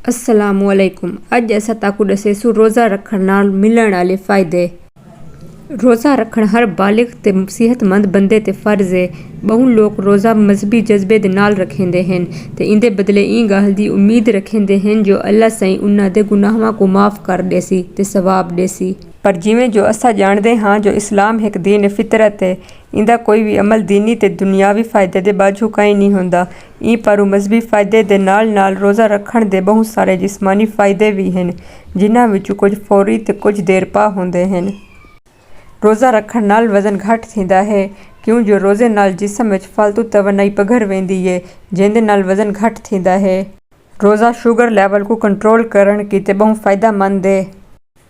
अस्सलामुअलैकुम। अज असां ताकू दसेसु रोज़ा रखण नाल मिलण वाले फ़ायदे। रोज़ा रखण हर बालिग ते सेहतमंद बंदे ते फ़र्ज़ है। बहु लोग रोज़ा मजहबी जज्बे दे नाल रखेंदे हन ते इंदे बदले ई गल दी उम्मीद रखेंदे हन जो अल्लाह सही उन्हां दे गुनाहां को माफ़ कर देसी ते सवाब देसी। पर जिवें जो असां जाणदे हां जो इस्लाम एक दीन फितरत है, इंदा कोई भी अमल दीनी ते दुनियावी फ़ायदे दे बाझू कई नहीं होंदा। ई पर मजहबी फ़ायदे दे नाल नाल रोज़ा रखण दे बहुत सारे जिस्मानी फ़ायदे भी हन, जिन्हां विचों कुछ फौरी ते कुछ देर पा होंदे हन। रोज़ा रखण नाल वज़न घट थींदा है क्यों जो रोज़े नाल जिस्म विच फालतू तवनाई पघर वेंदी है, जिंदे नाल वज़न घट थींदा है। रोज़ा शुगर लेवल को कंट्रोल करण कीते बहुत फ़ायदेमंद है।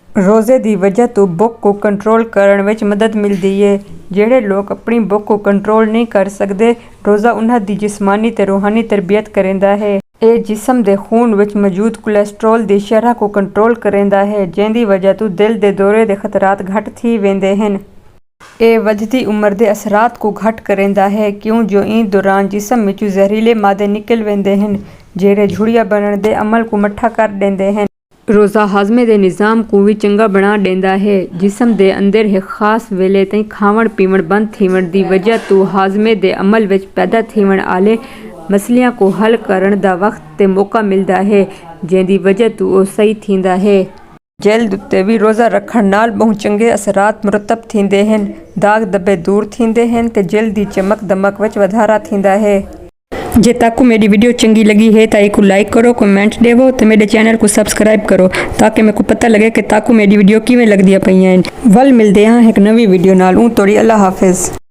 रोज़े दी वजह तो भुख को कंट्रोल करण विच मदद मिलदी है। जेड़े लोग अपनी भुख को कंट्रोल नहीं कर सकदे, रोज़ा उन्हां दी जिस्मानी ते रूहानी तरबियत करेंदा है। ये जिस्म दे खून विच मौजूद कोलेस्ट्रॉल दी शरह को कंट्रोल करेंदा है, जिंदी वजह तो दिल दे दौरे दे खतरात घट थी वेंदे हन। ये वधदी उम्र दे असरात को घट करेंदा है क्यों जो इन दौरान जिस्म विचों जहरीले मादे निकल वेंदे हन, जेड़े झुड़िया बनण दे अमल को मठा कर देंदे हन। रोज़ा हाज़मे दे निज़ाम को भी चंगा बना देंदा है। जिस्म दे अंदर एक खास वेले ताईं खावण पीवण बंद थीवण दी वजह तो हाज़मे दे अमल विच पैदा थीवण आले मसलियां को हल करण दा वक्त ते मौका मिलदा है, जिंदी वजह तो वो सही थींदा है। जल्द उत्ते भी रोज़ा रखण नाल बहुत चंगे असरात मुरतब थींदे हन। दाग धब्बे दूर थींदे हन ते जल्द दी चमक दमक विच वधारा थींदा है। जे ताकू मेरी वीडियो चंगी लगी है तो एक लाइक करो, कमेंट देवो तो मेरे चैनल को सब्सक्राइब करो ताकि मेरे को पता लगे कि ताकू मेरी वीडियो किवें लगदियां पईयां। वल मिलदे हां एक नवी वीडियो नाल। तोड़ी अल्लाह हाफिज़।